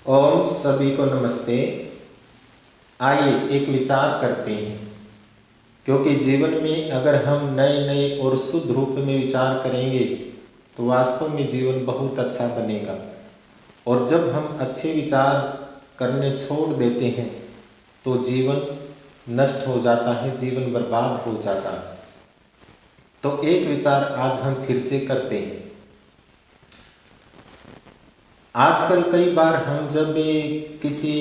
ओम सभी को नमस्ते। आइए एक विचार करते हैं, क्योंकि जीवन में अगर हम नए नए और शुद्ध रूप में विचार करेंगे तो वास्तव में जीवन बहुत अच्छा बनेगा। और जब हम अच्छे विचार करने छोड़ देते हैं तो जीवन नष्ट हो जाता है, जीवन बर्बाद हो जाता है। तो एक विचार आज हम फिर से करते हैं। आजकल कई बार हम जब भी किसी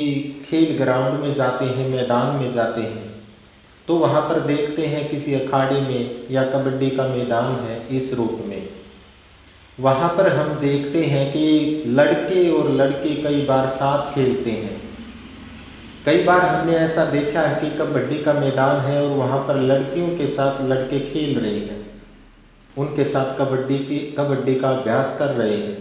खेल ग्राउंड में जाते हैं, मैदान में जाते हैं, तो वहाँ पर देखते हैं किसी अखाड़े में या कबड्डी का मैदान है इस रूप में। वहाँ पर हम देखते हैं कि लड़के और लड़की कई बार साथ खेलते हैं। कई बार हमने ऐसा देखा है कि कबड्डी का मैदान है और वहाँ पर लड़कियों के साथ लड़के खेल रहे हैं, उनके साथ कबड्डी का अभ्यास कर रहे हैं।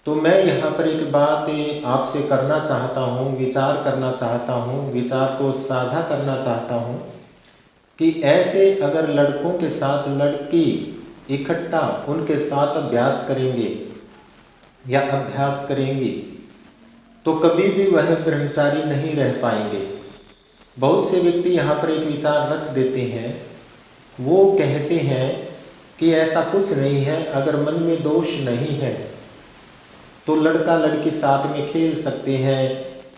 तो मैं यहाँ पर एक बात आपसे करना चाहता हूँ, विचार करना चाहता हूँ, विचार को साझा करना चाहता हूँ कि ऐसे अगर लड़कों के साथ लड़की इकट्ठा उनके साथ अभ्यास करेंगे या अभ्यास करेंगी तो कभी भी वह ब्रह्मचारी नहीं रह पाएंगे। बहुत से व्यक्ति यहाँ पर एक विचार रख देते हैं, वो कहते हैं कि ऐसा कुछ नहीं है, अगर मन में दोष नहीं है तो लड़का लड़की साथ में खेल सकते हैं,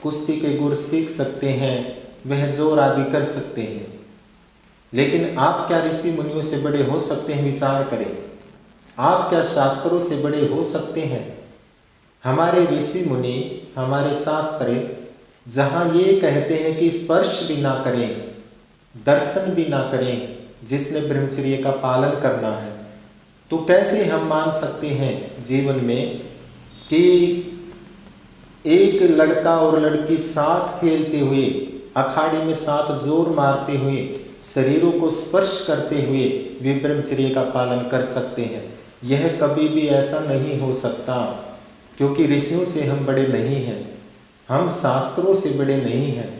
कुश्ती के गुर सीख सकते हैं, वह जोर आदि कर सकते हैं। लेकिन आप क्या ऋषि मुनियों से बड़े हो सकते हैं? विचार करें, आप क्या शास्त्रों से बड़े हो सकते हैं? हमारे ऋषि मुनि, हमारे शास्त्र जहाँ ये कहते हैं कि स्पर्श भी ना करें, दर्शन भी ना करें जिसने ब्रह्मचर्य का पालन करना है, तो कैसे हम मान सकते हैं जीवन में कि एक लड़का और लड़की साथ खेलते हुए, अखाड़े में साथ जोर मारते हुए, शरीरों को स्पर्श करते हुए वे ब्रह्मचर्य का पालन कर सकते हैं? यह कभी भी ऐसा नहीं हो सकता, क्योंकि ऋषियों से हम बड़े नहीं हैं, हम शास्त्रों से बड़े नहीं हैं।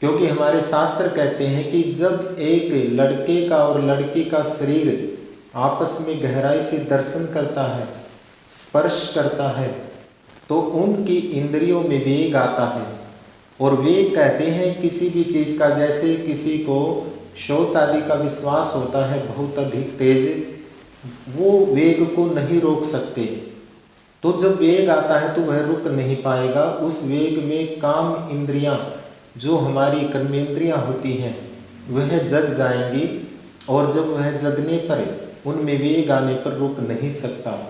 क्योंकि हमारे शास्त्र कहते हैं कि जब एक लड़के का और लड़की का शरीर आपस में गहराई से दर्शन करता है, स्पर्श करता है, तो उनकी इंद्रियों में वेग आता है। और वेग कहते हैं किसी भी चीज़ का, जैसे किसी को शौच आदि का विश्वास होता है बहुत अधिक तेज, वो वेग को नहीं रोक सकते। तो जब वेग आता है तो वह रुक नहीं पाएगा। उस वेग में काम इंद्रियां, जो हमारी कर्मेंद्रियां होती हैं, वह जग जाएंगी, और जब वह जगने पर उनमें वेग आने पर रुक नहीं सकता।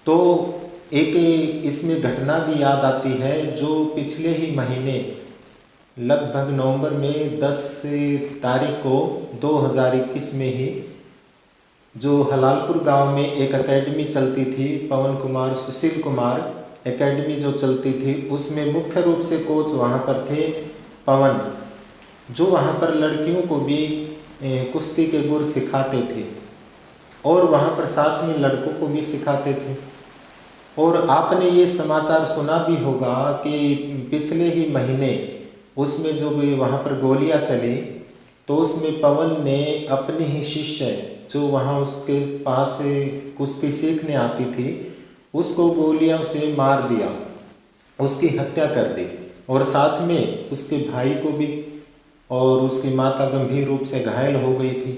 तो एक इसमें घटना भी याद आती है, जो पिछले ही महीने लगभग नवंबर में 10 तारीख को 2021 में ही जो हलालपुर गांव में एक एकेडमी चलती थी, पवन कुमार सुशील कुमार एकेडमी जो चलती थी, उसमें मुख्य रूप से कोच वहां पर थे पवन, जो वहां पर लड़कियों को भी कुश्ती के गुर सिखाते थे और वहां पर साथ में लड़कों को भी सिखाते थे। और आपने ये समाचार सुना भी होगा कि पिछले ही महीने उसमें जो भी वहाँ पर गोलियाँ चली, तो उसमें पवन ने अपने ही शिष्य, जो वहाँ उसके पास से कुश्ती सीखने आती थी, उसको गोलियों से मार दिया, उसकी हत्या कर दी, और साथ में उसके भाई को भी, और उसकी माता गंभीर रूप से घायल हो गई थी।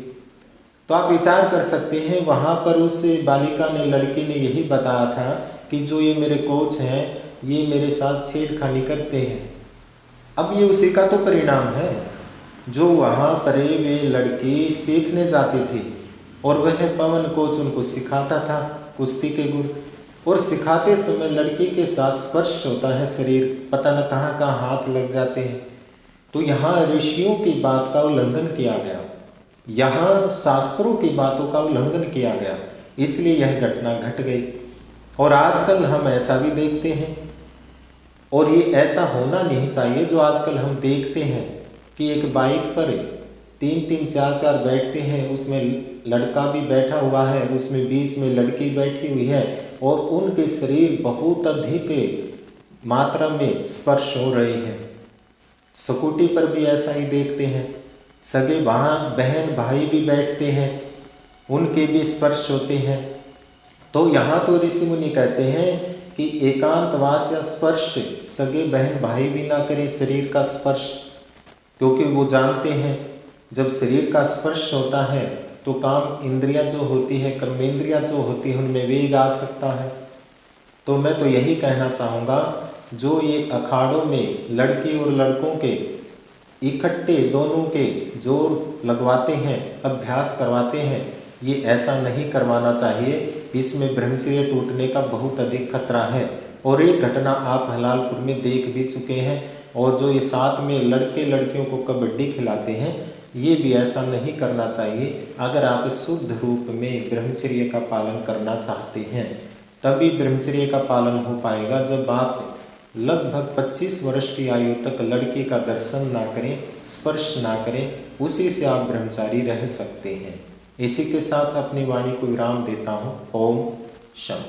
तो आप विचार कर सकते हैं, वहाँ पर उस बालिका ने, लड़की ने यही बताया था कि जो ये मेरे कोच हैं, ये मेरे साथ छेड़खानी करते हैं। अब ये उसी का तो परिणाम है, जो वहाँ पर वे लड़की सीखने जाती थी और वह पवन कोच उनको सिखाता था कुश्ती के गुर, और सिखाते समय लड़की के साथ स्पर्श होता है, शरीर पता न कहाँ कहाँ हाथ लग जाते हैं। तो यहाँ ऋषियों की बात का उल्लंघन किया गया, यहाँ शास्त्रों की बातों का उल्लंघन किया गया, इसलिए यह घटना घट गई। और आजकल हम ऐसा भी देखते हैं, और ये ऐसा होना नहीं चाहिए जो आजकल हम देखते हैं कि एक बाइक पर 3-3 4-4 बैठते हैं, उसमें लड़का भी बैठा हुआ है, उसमें बीच में लड़की बैठी हुई है, और उनके शरीर बहुत अधिक मात्रा में स्पर्श हो रहे हैं। स्कूटी पर भी ऐसा ही देखते हैं, सगे बहन भाई भी बैठते हैं, उनके भी स्पर्श होते हैं। तो यहाँ तो ऋषि मुनि कहते हैं कि एकांतवास या स्पर्श सगे बहन भाई भी ना करें शरीर का स्पर्श, क्योंकि वो जानते हैं जब शरीर का स्पर्श होता है तो काम इंद्रियां जो होती है, कर्मेंद्रियां जो होती है, उनमें वेग आ सकता है। तो मैं तो यही कहना चाहूँगा, जो ये अखाड़ों में लड़की और लड़कों के इकट्ठे दोनों के जोर लगवाते हैं, अभ्यास करवाते हैं, ये ऐसा नहीं करवाना चाहिए। इसमें ब्रह्मचर्य टूटने का बहुत अधिक खतरा है। और एक घटना आप हलालपुर में देख भी चुके हैं। और जो ये साथ में लड़के लड़कियों को कबड्डी खिलाते हैं, ये भी ऐसा नहीं करना चाहिए। अगर आप शुद्ध रूप में ब्रह्मचर्य का पालन करना चाहते हैं, तभी ब्रह्मचर्य का पालन हो पाएगा जब आप लगभग 25 वर्ष की आयु तक लड़के का दर्शन ना करें, स्पर्श ना करें, उसी से आप ब्रह्मचारी रह सकते हैं। इसी के साथ अपनी वाणी को विराम देता हूँ। ओम शम।